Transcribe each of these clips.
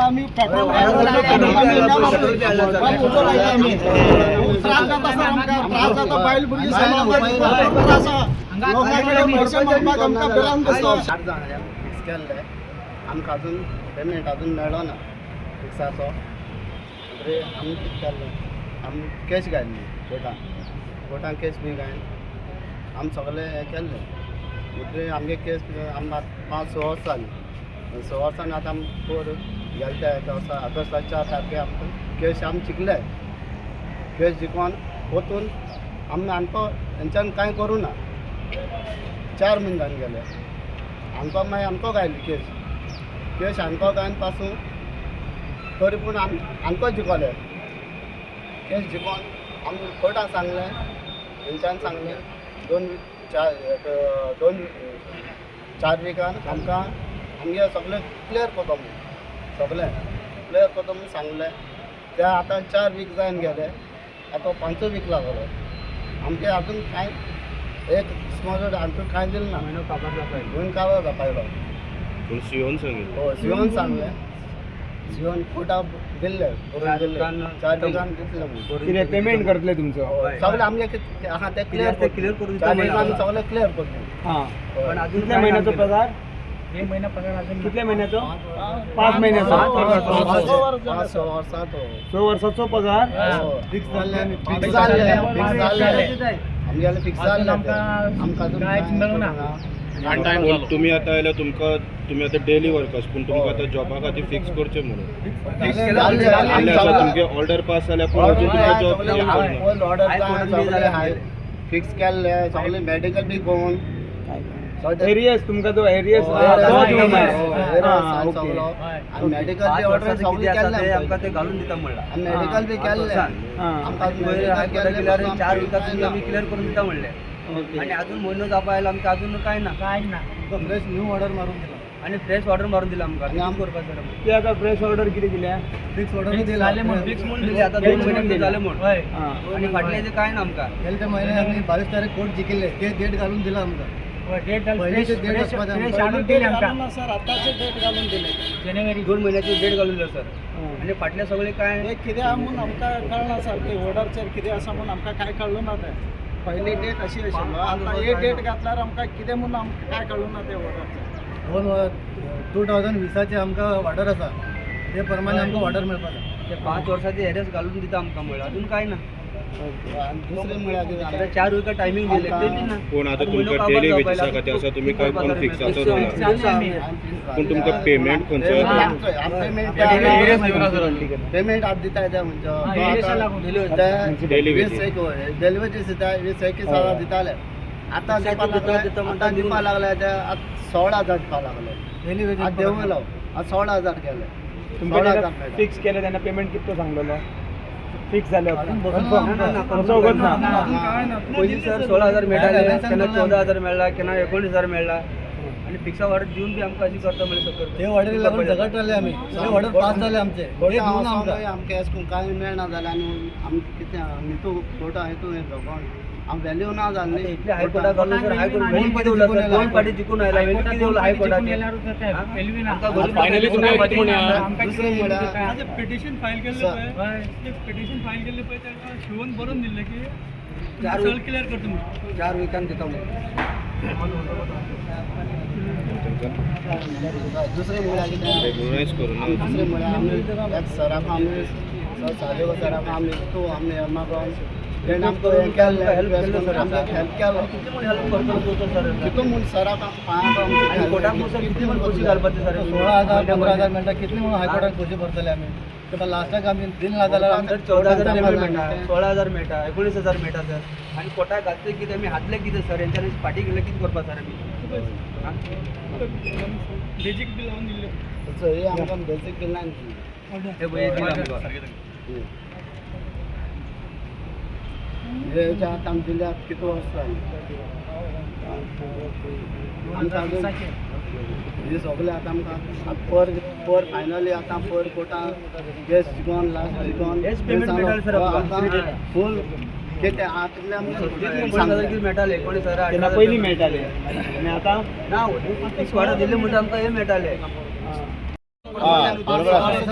आम्ही पेट्रोल त्रास जाता सर आमकां त्रास जाता बायल भुरगीं लोकांकडे पैसे मागपाक आमकां बिरान दिसता 8 जाणांक फिक्स केल्ले आमकां अजून पेमेंट अजून मेळ्ळो ना फिक्साचो म्हणजे आमी कितें केल्लें आमी कॅश घायल्ली कोर्टान कॅश बी घायन आमी सगळें हें केल्लें म्हणजे आमगे केस आमकां 5-6 वर्सां जालीं 6 वर्सांनी आतां आमी कोर्ट गेले ते ऑगस्टाच्या 4 तारखेक आमकां केस आमी जिखले केस जिखोन वचून आमी आमकां हेंच्यान कांय करूं ना 4 म्हयने जावन गेले आमकां मागीर आमकां घायली केस आमकां घायन पासून तरी पूण आमकां जिखले केस जिखोन आमी कोर्टान सांगलें हेंच्यान सांगलें 4 विकान आमकां आमगे सगळें क्लियर करता म्हणून सांगलें ते आतां 4 वीक जावन गेले आतां 5 वीक लागलो आमगे अजून कांय एक स्मॉल आमकां कांय दिलें ना म्हयनो काबार जातालो पूण सिओन सांगिल्लें सिओन सांगलें सिओन कोर्टाक दिल्ले 4 विकान दितले कितें पेमेंट करतले तुमचो सगळें आमगे आहा ते क्लियर करून सगळें क्लियर करतले हां पण अजून कितल्या महिन्याचो पगार 1 महिना पगार अजून कितल्या महिन्याचो 5 महिन्याचो 6 वर्साचो पगार फिक्स जाल्ले आमगेले फिक्स जाल्ले आमकां कांयच मेळूं ना तुम्ही आता आयल्या तुम्ही आता डेली वर्कर्स पूण तुमकां आता जॉबा खातीर फिक्स करचें म्हणून तुमगे ऑर्डर पास जाल्यार पूण अजून तुमकां जॉब ऑर्डर फिक्स केल्ले सगळे मेडिकल बी कोण एरियस तुमकां तो एरियस मेडिकल बी ऑर्डर सगळे केल्ले आमकां ते घालून दिता म्हणला मेडिकल बी केल्ले आमकां 4 विकात आमी क्लियर करून दिता म्हणले आणि अजून महिनो जावपा आयला आमकां अजून कांय ना फ्रेश न्यू ऑर्डर मारून दिला आणि फ्रेश ऑर्डर मारून दिला आमकां काम करपाक ते आता फ्रेश ऑर्डर कितें दिल्या फिक्स ऑर्डर दिले म्हणून फिक्स म्हणून दिले आता 2 महिने जाले म्हणून आणि फाटले ते कांय ना आमकां गेले महिने आमी 22 तारीख कोर्ट जिखिल्ले ते डेट घालून दिला आमकां डेट घालून दिले आमकां सर आताचे डेट घालून दिले जानेवारी 2 महिन्याची डेट घालून दिला सर आणि फाटले सगळे काय कितें म्हणून आमकां कळना सर ते ऑर्डरचेर कितें आसा म्हणून आमकां कांय कळूं ना ते पयली डेट अशी आशिल्लो आतां हे डेट घातल्यार आमकां कितें म्हणून आमकां कांय कळूं ना ते ऑर्डरचेर 2020चे आमकां ऑर्डर आसा ते प्रमाणे आमकां ऑर्डर मेळपाक जाय ते 5 वर्साचे एरियस घालून दिता आमकां म्हळ्यार अजून कांय ना दुसरे म्हळ्यार 4 विका टायमींग दिले ते दी ना पूण आतां तुमकां डेली वेजीसा खातीर आसा तुमी कांय पण फिक्साचो पूण तुमकां पेमेंट खंयचो पेमेंट आज दिता ते म्हणजे डेली वेजीस दिता 20-21,000 दिताले आतां दिवपा लागले ते 16,000 दिवपा लागले डेली वेजीस आज देंवलो आज 16,000 केले तुमकां फिक्स केले तेन्ना पेमेंट कितलो सांगलेलो फिक्स जाले पयलीं सर 16,000 मेळटाले केन्ना 14,000 मेळ्ळा केन्ना 19,000 मेळ्ळा आणि फिक्सा ऑर्डर दिवन बी आमकां अशी करता म्हणजे सकयल ते ऑर्डर लागून झगडटाले आमी सगळे ऑर्डर पास जाले आमचे आमकां एस करून कांय मेळना जालें आनी आमी कितें हितू कोर्टा हितू हें झगडोन आम व्हॅल्यू ना जाल्ली इतले हायकोर्टाक घालून सर हायकोर्ट दोन पाटी जिखून आयला कितें देवला हायकोर्टाक फायनली तुमकां कितें म्हणया दुसरें म्हळ्यार पिटिशन फायल केल्ले पळय ते पिटिशन फायल केल्ले पळय ताका शिवून बरोवन दिल्ले की 4 वीक क्लियर करता म्हणून 4 विकान दिता म्हणून दुसरें म्हळ्यार कितें रेग्युलरायज करून दुसरें म्हळ्यार आमी सराक आमी सादेव सराक आमी तूं आमी मागोन तेणें आमकां हें केल्लें हेल्प केल्लो सर आमकां हेल्प केलो कितें म्हूण हेल्प करतलो तूं सर कितें म्हूण सराक पांयांक कोर्टाक सर कितली म्हूण पयशे घालपाचे सर 16,000 15,000 मेळटा कितली म्हूण हायकोर्टाक पयशे भरतले आमी तर लास्टाक आमी दिल ना जाल्यार आमकां 14,000 पेमेंट मेळटा 16,000 मेळटा 19,000 मेळटा सर आनी कोर्टाक घातले कितें आमी हातले कितें सर हेंच्यानी फाटी गेले कितें करपा सर आमी बेजीक बील लावन दिल्ले हे आमकां बेसीक बील ना हे पळय दिला आमकां हे आतां आमी दिल्यात कितू वर्सां आमकां हे सगळे आतां आमकां पर फायनली आतां पर कोर्टान केस जिखोन लास्ट जिखोन पेमेंट मेळटाले सर आमकां फूल कितें आतां आमकां मेळटाले 19,000 पयलीं मेळटाले आनी आतां ना दिल्ले म्हणटा आमकां हे मेळटाले म्हणजे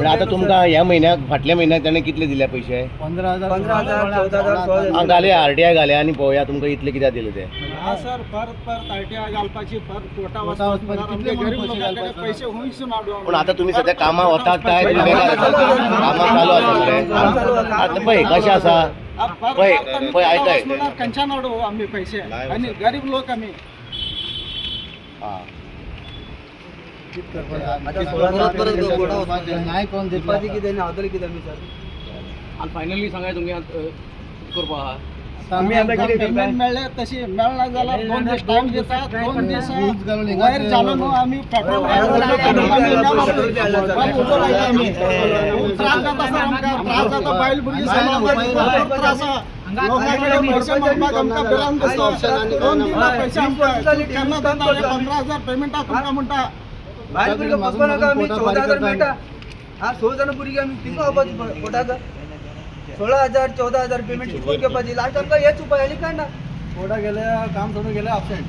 आता तुमका ह्या महिन्यात फाटल्या महिन्यात त्याने कितले दिले पैसे 15,000 14,000 हां घाले RTI घाले आणि पळोवया तुमका इतले कित्याक दिले ते हा सर परत आयटीआय घालपाची परत कोटा पैसे होईच ना पण आता तुम्ही सध्या कामाक वतात काय तुम्ही काय कामाक चालू आसा मरे आता पळय कशें आसा पळय आयताय कंचा नाडू आम्ही पैसे आणि गरीब लोक आम्ही हां नाही कोण दिपाची कितें आनी हांव तरी कितें आमी सर आणि फायनली सांगाय तुमगे करपा आहा आम्ही आता किती पेमेंट मेळले तशी मेळना जाल्यार 2 दीस टाइम देतात 2 दीस वयर जालो न्हू आम्ही पेट्रोल त्रास जाता सर आमकां त्रास जाता बायल भुरगीं त्रास लोकांकडे पैसे मागपाक आमकां बिरान दिसता 2 दिना पैसे आमकां केन्ना जाता 15,000 पेमेंट तुमकां म्हणटा भायर भुरगे बसपा नाका आमी 14,000 मेळटा हा 6 जाण भुरगीं आमी तिंगा वचपाची पोटाक 16,000 14,000 पेमेंट कितून घेवपाची लास्ट आमकां हेच उपाय आनी काय ना थोडा गेले काम सोडून गेले अबसेंट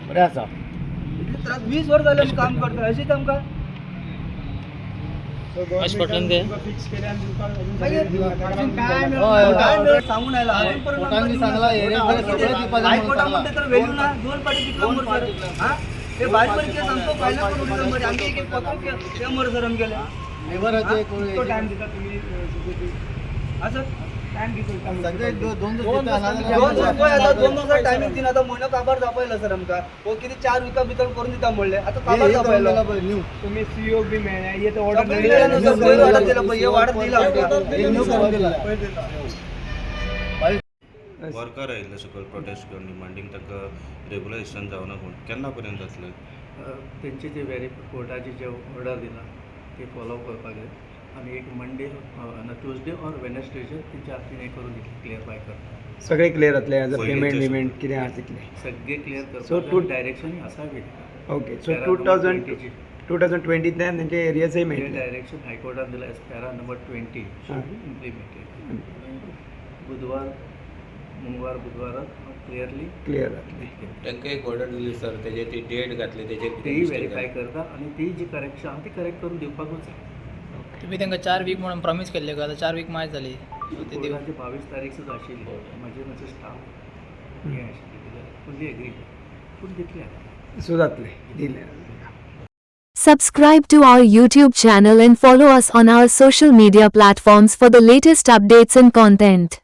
बरें आसा इतले त्रास 20 वर्स जाले आमी काम करता अशीच आमकां सांगून आयला हायकोर्टात म्हणते तर व्हॅल्यू ना 2 पाटी जिंकला मर सर हा ते भायर पण केस आमचो फायनल करून उडीला मरे आमचे एक पत्र ते मर सर आमगेले लेबराचे तो टाइम दिता तुम्ही हा सर टाइम दिता सगळे 2 दिवस टायमिंग दिना आता म्हयनो काबार जावपायला सर आमकां हो कितें 4 विका भितर करून दिता म्हणले आता काबार जावपायला तुम्ही सीओ बी मेळ्ळ्या हे तर वाडत दिला पळय हे वाडत दिला आमकां वर्कर आयिल्ले सकयल प्रोटेस्ट करून डिमांडींग ताका रेग्युलायझेशन जावना पूण केन्ना पर्यंत जातलें त्यांचे जे कोर्टाचे जे ऑर्डर दिला ते फॉलो करपाक जाय आनी एक मंडे ट्युजडे ऑर वेनसडेचे तेंच्या हातीन हें करून दितले क्लियर बाय करता सगळे क्लियर जातले एज अ पयलींचे पेमेंट सो- विमेंट कितें आसा तितलें सगळे क्लियर So, करपाक डायरेक्शन आसा बी ओके सो 2020 तेंचे एरियाजय हे मेळटले डायरेक्शन हायकोर्टान दिला as para number 20 should be implemented बुधवार मंगळवार बुधवार क्लियरली क्लियर जातले तांकां एक ऑर्डर दिली सर तेजे ती डेट घातली तेजेर तेही व्हेरीफाय करता आणि ती जी करेक्शन आहा ती करेक्ट करून दिवपाकूच जाय तुम्ही तांकां 4 वीक म्हणून प्रॉमिस केल्ले का 4 वीक मायज जाली ते दिवं कोर्टाची 22 तारीख सुद्धा आशिल्ली म्हजे स्टाफ हे आशिल्ले फुल्ली एग्री पूण दितले सो जातले दिले Subscribe to our YouTube channel and follow us on our social media platforms for the latest updates and content.